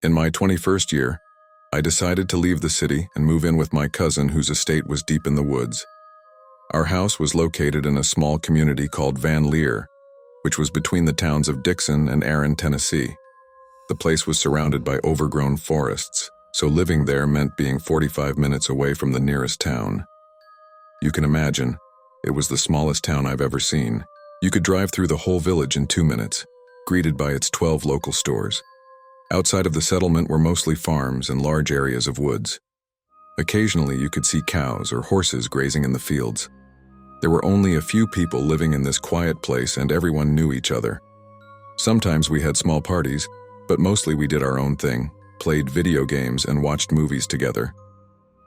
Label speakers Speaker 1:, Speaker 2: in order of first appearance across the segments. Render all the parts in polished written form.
Speaker 1: In my 21st year, I decided to leave the city and move in with my cousin whose estate was deep in the woods. Our house was located in a small community called Van Leer, which was between the towns of Dixon and Aaron, Tennessee. The place was surrounded by overgrown forests, so living there meant being 45 minutes away from the nearest town. You can imagine, it was the smallest town I've ever seen. You could drive through the whole village in 2 minutes, greeted by its 12 local stores. Outside of the settlement were mostly farms and large areas of woods. Occasionally you could see cows or horses grazing in the fields. There were only a few people living in this quiet place and everyone knew each other. Sometimes we had small parties, but mostly we did our own thing, played video games and watched movies together.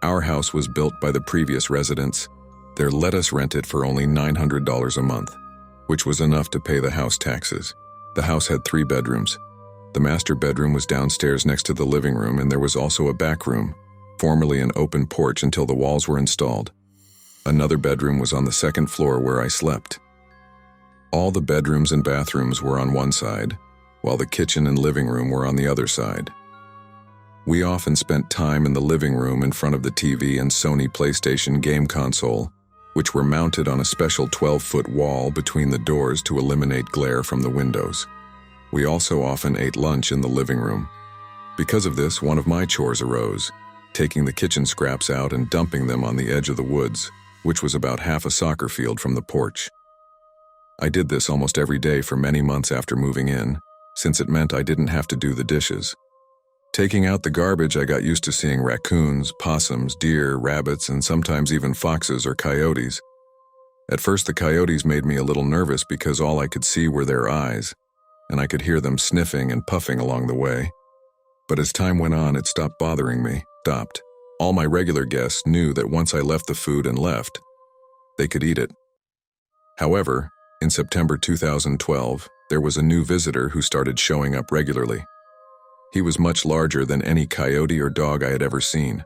Speaker 1: Our house was built by the previous residents. They let us rent it for only $900 a month, which was enough to pay the house taxes. The house had 3 bedrooms. The master bedroom was downstairs next to the living room, and there was also a back room, formerly an open porch until the walls were installed. Another bedroom was on the 2nd floor where I slept. All the bedrooms and bathrooms were on one side, while the kitchen and living room were on the other side. We often spent time in the living room in front of the TV and Sony PlayStation game console, which were mounted on a special 12-foot wall between the doors to eliminate glare from the windows. We also often ate lunch in the living room. Because of this, one of my chores arose, taking the kitchen scraps out and dumping them on the edge of the woods, which was about half a soccer field from the porch. I did this almost every day for many months after moving in, since it meant I didn't have to do the dishes. Taking out the garbage, I got used to seeing raccoons, possums, deer, rabbits, and sometimes even foxes or coyotes. At first, the coyotes made me a little nervous because all I could see were their eyes, and I could hear them sniffing and puffing along the way. But as time went on, it stopped bothering me. All my regular guests knew that once I left the food and left, they could eat it. However, in September 2012, there was a new visitor who started showing up regularly. He was much larger than any coyote or dog I had ever seen.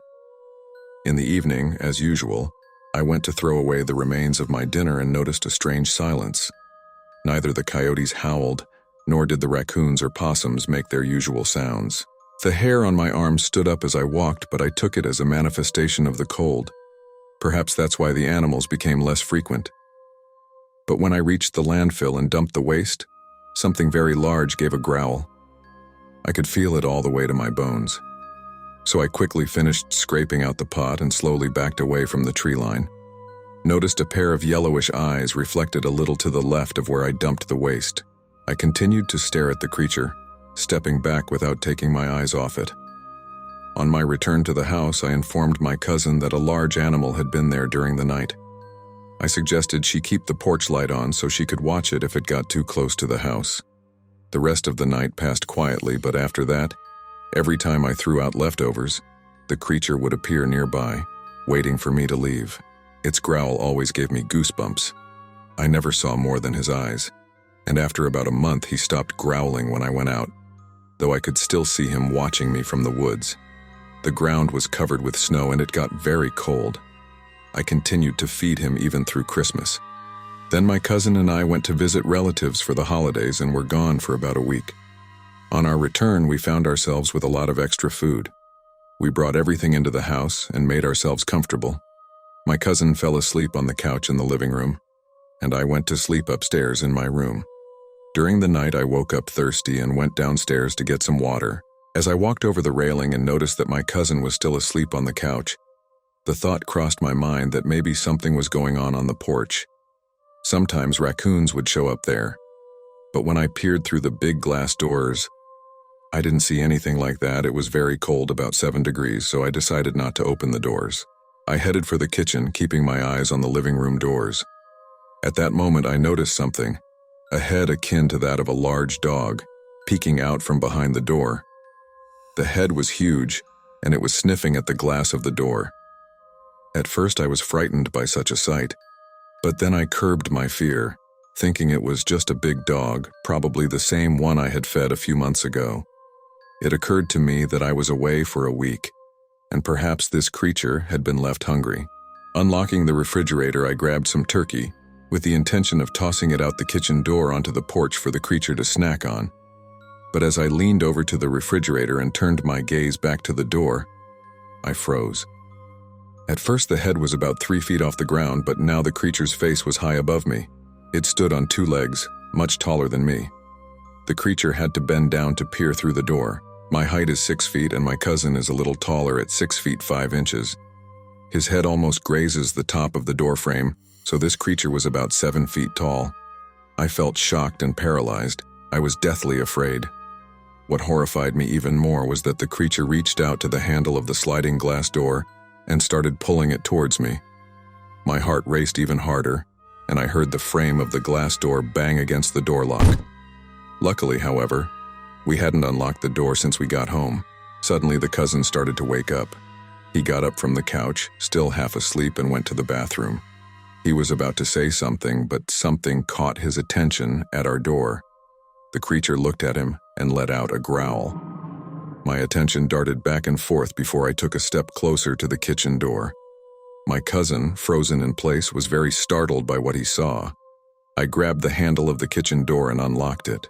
Speaker 1: In the evening, as usual, I went to throw away the remains of my dinner and noticed a strange silence. Neither the coyotes howled, nor did the raccoons or possums make their usual sounds. The hair on my arm stood up as I walked, but I took it as a manifestation of the cold. Perhaps that's why the animals became less frequent. But when I reached the landfill and dumped the waste, something very large gave a growl. I could feel it all the way to my bones. So I quickly finished scraping out the pot and slowly backed away from the tree line. Noticed a pair of yellowish eyes reflected a little to the left of where I dumped the waste. I continued to stare at the creature, stepping back without taking my eyes off it. On my return to the house, I informed my cousin that a large animal had been there during the night. I suggested she keep the porch light on so she could watch it if it got too close to the house. The rest of the night passed quietly, but after that, every time I threw out leftovers, the creature would appear nearby, waiting for me to leave. Its growl always gave me goosebumps. I never saw more than his eyes, and after about a month he stopped growling when I went out, though I could still see him watching me from the woods. The ground was covered with snow and it got very cold. I continued to feed him even through Christmas. Then my cousin and I went to visit relatives for the holidays and were gone for about a week. On our return, we found ourselves with a lot of extra food. We brought everything into the house and made ourselves comfortable. My cousin fell asleep on the couch in the living room, and I went to sleep upstairs in my room. During the night, I woke up thirsty and went downstairs to get some water. As I walked over the railing and noticed that my cousin was still asleep on the couch, the thought crossed my mind that maybe something was going on the porch. Sometimes raccoons would show up there, but when I peered through the big glass doors, I didn't see anything like that. It was very cold, about 7 degrees, so I decided not to open the doors. I headed for the kitchen, keeping my eyes on the living room doors. At that moment, I noticed something, a head akin to that of a large dog, peeking out from behind the door. The head was huge, and it was sniffing at the glass of the door. At first, I was frightened by such a sight, but then I curbed my fear, thinking it was just a big dog, probably the same one I had fed a few months ago. It occurred to me that I was away for a week, and perhaps this creature had been left hungry. Unlocking the refrigerator, I grabbed some turkey, with the intention of tossing it out the kitchen door onto the porch for the creature to snack on. But as I leaned over to the refrigerator and turned my gaze back to the door, I froze. At first the head was about 3 feet off the ground, but now the creature's face was high above me. It stood on 2 legs, much taller than me. The creature had to bend down to peer through the door. My height is 6 feet and my cousin is a little taller at 6 feet 5 inches. His head almost grazes the top of the door frame, so this creature was about 7 feet tall. I felt shocked and paralyzed. I was deathly afraid. What horrified me even more was that the creature reached out to the handle of the sliding glass door and started pulling it towards me. My heart raced even harder, and I heard the frame of the glass door bang against the door lock. Luckily, however, we hadn't unlocked the door since we got home. Suddenly, the cousin started to wake up. He got up from the couch, still half asleep, and went to the bathroom. He was about to say something, but something caught his attention at our door. The creature looked at him and let out a growl. My attention darted back and forth before I took a step closer to the kitchen door. My cousin, frozen in place, was very startled by what he saw. I grabbed the handle of the kitchen door and unlocked it.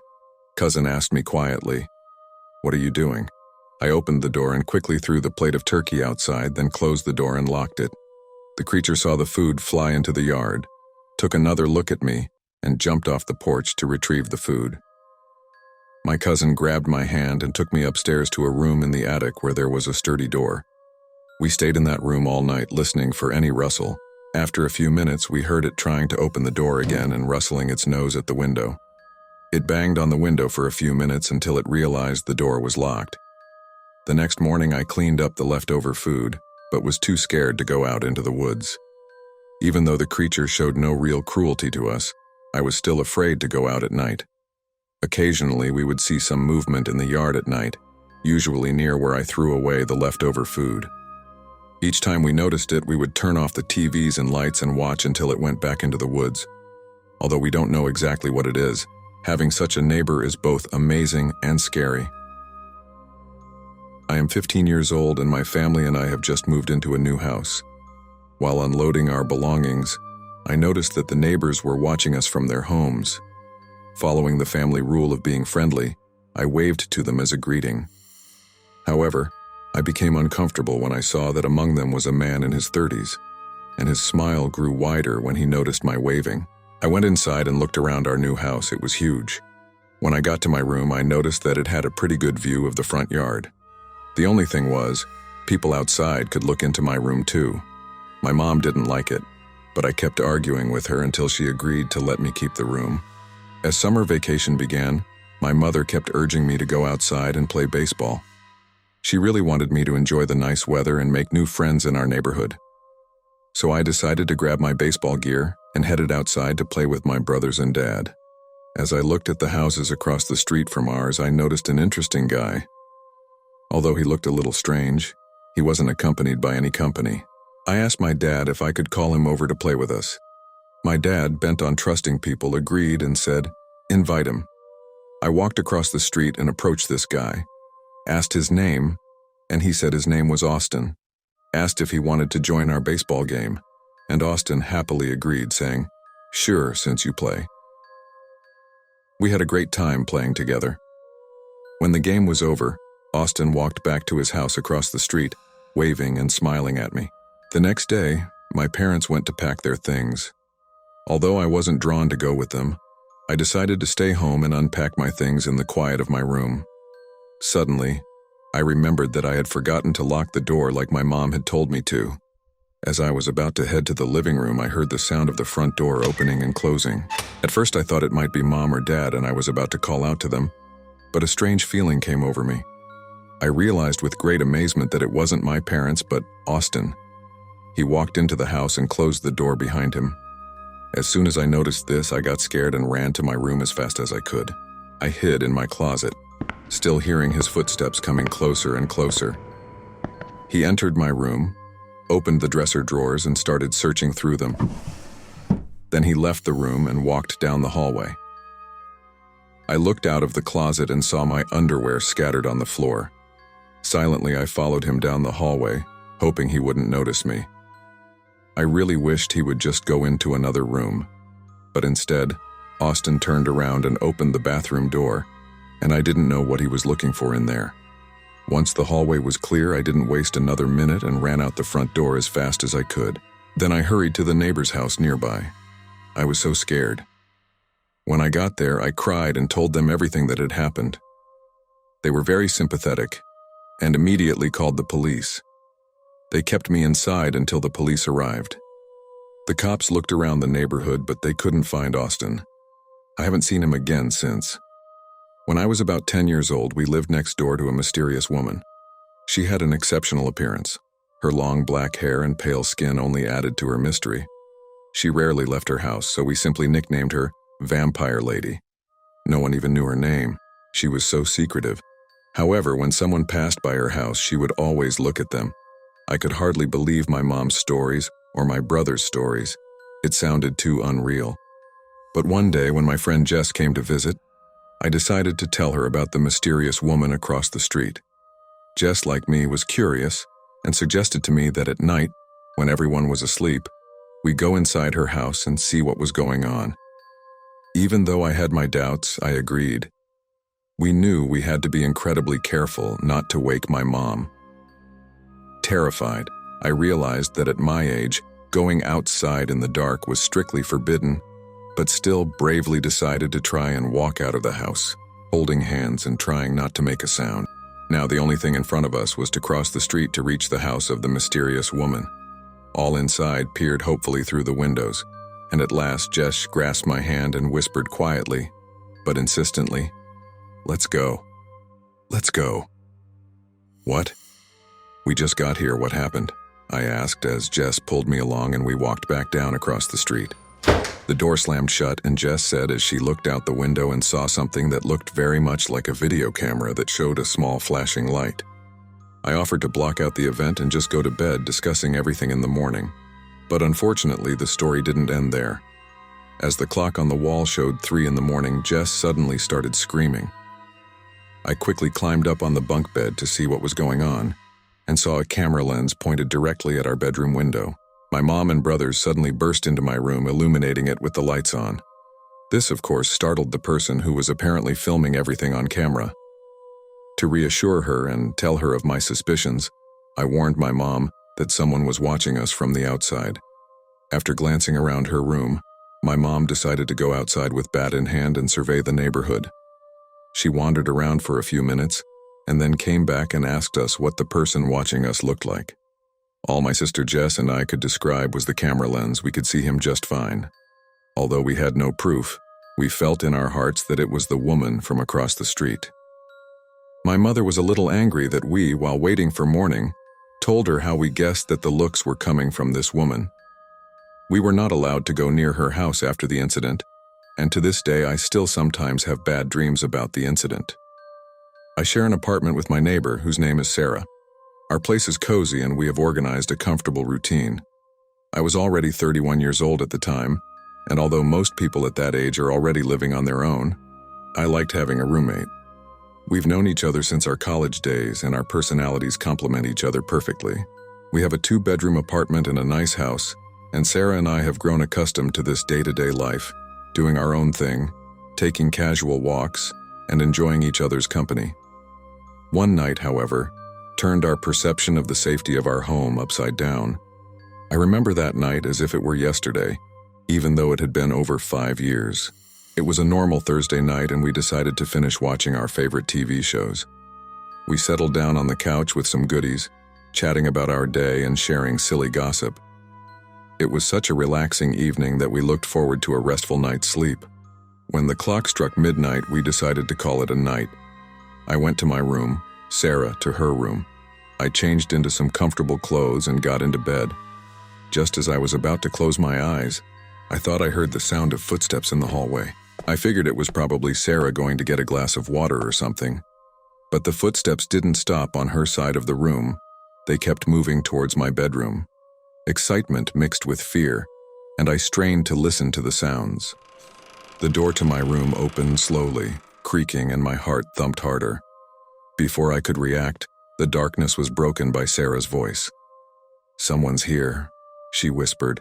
Speaker 1: Cousin asked me quietly, "What are you doing?" I opened the door and quickly threw the plate of turkey outside, then closed the door and locked it. The creature saw the food fly into the yard, took another look at me, and jumped off the porch to retrieve the food. My cousin grabbed my hand and took me upstairs to a room in the attic where there was a sturdy door. We stayed in that room all night, listening for any rustle. After a few minutes, we heard it trying to open the door again and rustling its nose at the window. It banged on the window for a few minutes until it realized the door was locked. The next morning, I cleaned up the leftover food, but was too scared to go out into the woods. Even though the creature showed no real cruelty to us, I was still afraid to go out at night. Occasionally, we would see some movement in the yard at night, usually near where I threw away the leftover food. Each time we noticed it, we would turn off the TVs and lights and watch until it went back into the woods. Although we don't know exactly what it is, having such a neighbor is both amazing and scary. I am 15 years old and my family and I have just moved into a new house. While unloading our belongings, I noticed that the neighbors were watching us from their homes. Following the family rule of being friendly, I waved to them as a greeting. However, I became uncomfortable when I saw that among them was a man in his 30s, and his smile grew wider when he noticed my waving. I went inside and looked around our new house. It was huge. When I got to my room, I noticed that it had a pretty good view of the front yard. The only thing was, people outside could look into my room too. My mom didn't like it, but I kept arguing with her until she agreed to let me keep the room. As summer vacation began, my mother kept urging me to go outside and play baseball. She really wanted me to enjoy the nice weather and make new friends in our neighborhood. So I decided to grab my baseball gear and headed outside to play with my brothers and dad. As I looked at the houses across the street from ours, I noticed an interesting guy. Although he looked a little strange, he wasn't accompanied by any company. I asked my dad if I could call him over to play with us. My dad, bent on trusting people, agreed and said, "Invite him." I walked across the street and approached this guy, asked his name, and he said his name was Austin. Asked if he wanted to join our baseball game, and Austin happily agreed, saying, "Sure, since you play." We had a great time playing together. When the game was over, Austin walked back to his house across the street, waving and smiling at me. The next day, my parents went to pack their things. Although I wasn't drawn to go with them, I decided to stay home and unpack my things in the quiet of my room. Suddenly, I remembered that I had forgotten to lock the door like my mom had told me to. As I was about to head to the living room, I heard the sound of the front door opening and closing. At first, I thought it might be Mom or Dad, and I was about to call out to them, but a strange feeling came over me. I realized with great amazement that it wasn't my parents, but Austin. He walked into the house and closed the door behind him. As soon as I noticed this, I got scared and ran to my room as fast as I could. I hid in my closet, still hearing his footsteps coming closer and closer. He entered my room, opened the dresser drawers and started searching through them. Then he left the room and walked down the hallway. I looked out of the closet and saw my underwear scattered on the floor. Silently, I followed him down the hallway, hoping he wouldn't notice me. I really wished he would just go into another room, but instead, Austin turned around and opened the bathroom door. and I didn't know what he was looking for in there. Once the hallway was clear, I didn't waste another minute and ran out the front door as fast as I could. Then I hurried to the neighbor's house nearby. I was so scared. When I got there, I cried and told them everything that had happened. They were very sympathetic and immediately called the police. They kept me inside until the police arrived. The cops looked around the neighborhood, but they couldn't find Austin. I haven't seen him again since. When I was about 10 years old, we lived next door to a mysterious woman. She had an exceptional appearance. Her long black hair and pale skin only added to her mystery. She rarely left her house, so we simply nicknamed her Vampire Lady. No one even knew her name. She was so secretive. However, when someone passed by her house, she would always look at them. I could hardly believe my mom's stories or my brother's stories. It sounded too unreal. But one day, when my friend Jess came to visit, I decided to tell her about the mysterious woman across the street. Jess, like me, was curious and suggested to me that at night, when everyone was asleep, we go inside her house and see what was going on. Even though I had my doubts, I agreed. We knew we had to be incredibly careful not to wake my mom. Terrified, I realized that at my age, going outside in the dark was strictly forbidden, but still bravely decided to try and walk out of the house, holding hands and trying not to make a sound. Now the only thing in front of us was to cross the street to reach the house of the mysterious woman. All inside peered hopefully through the windows, and at last Jess grasped my hand and whispered quietly, but insistently, "Let's go. Let's go." "What?" "We just got here. What happened?" I asked as Jess pulled me along and we walked back down across the street. The door slammed shut, and Jess said as she looked out the window and saw something that looked very much like a video camera that showed a small flashing light. I offered to block out the event and just go to bed, discussing everything in the morning. But unfortunately, the story didn't end there. As the clock on the wall showed 3 in the morning, Jess suddenly started screaming. I quickly climbed up on the bunk bed to see what was going on, and saw a camera lens pointed directly at our bedroom window. My mom and brothers suddenly burst into my room, illuminating it with the lights on. This, of course, startled the person who was apparently filming everything on camera. To reassure her and tell her of my suspicions, I warned my mom that someone was watching us from the outside. After glancing around her room, my mom decided to go outside with bat in hand and survey the neighborhood. She wandered around for a few minutes, and then came back and asked us what the person watching us looked like. All my sister Jess and I could describe was the camera lens. We could see him just fine. Although we had no proof, we felt in our hearts that it was the woman from across the street. My mother was a little angry that we, while waiting for morning, told her how we guessed that the looks were coming from this woman. We were not allowed to go near her house after the incident, and to this day I still sometimes have bad dreams about the incident. I share an apartment with my neighbor, whose name is Sarah. Our place is cozy and we have organized a comfortable routine. I was already 31 years old at the time, and although most people at that age are already living on their own, I liked having a roommate. We've known each other since our college days, and our personalities complement each other perfectly. We have a 2-bedroom apartment and a nice house, and Sarah and I have grown accustomed to this day-to-day life, doing our own thing, taking casual walks, and enjoying each other's company. One night, however, turned our perception of the safety of our home upside down. I remember that night as if it were yesterday, even though it had been over 5 years. It was a normal Thursday night and we decided to finish watching our favorite TV shows. We settled down on the couch with some goodies, chatting about our day and sharing silly gossip. It was such a relaxing evening that we looked forward to a restful night's sleep. When the clock struck midnight, we decided to call it a night. I went to my room, Sarah to her room. I changed into some comfortable clothes and got into bed. Just as I was about to close my eyes, I thought I heard the sound of footsteps in the hallway. I figured it was probably Sarah going to get a glass of water or something. But the footsteps didn't stop on her side of the room. They kept moving towards my bedroom. Excitement mixed with fear, and I strained to listen to the sounds. The door to my room opened slowly, creaking, and my heart thumped harder. Before I could react, the darkness was broken by Sarah's voice. "Someone's here," she whispered,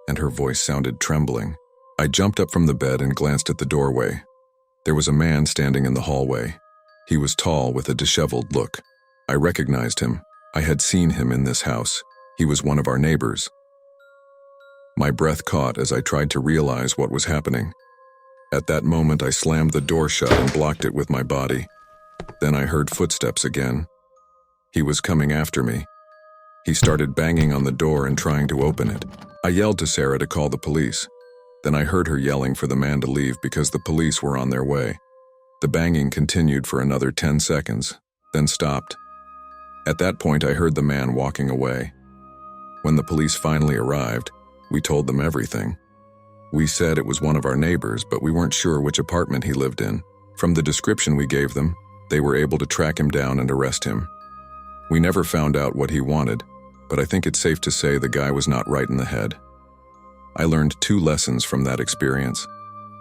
Speaker 1: and her voice sounded trembling. I jumped up from the bed and glanced at the doorway. There was a man standing in the hallway. He was tall with a disheveled look. I recognized him. I had seen him in this house. He was one of our neighbors. My breath caught as I tried to realize what was happening. At that moment, I slammed the door shut and blocked it with my body. Then I heard footsteps again. He was coming after me. He started banging on the door and trying to open it. I yelled to Sarah to call the police. Then I heard her yelling for the man to leave because the police were on their way. The banging continued for another 10 seconds, then stopped. At that point, I heard the man walking away. When the police finally arrived, we told them everything. We said it was one of our neighbors, but we weren't sure which apartment he lived in. From the description we gave them, they were able to track him down and arrest him. We never found out what he wanted, but I think it's safe to say the guy was not right in the head. I learned 2 lessons from that experience.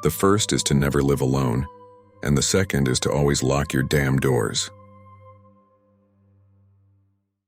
Speaker 1: The first is to never live alone, and the second is to always lock your damn doors.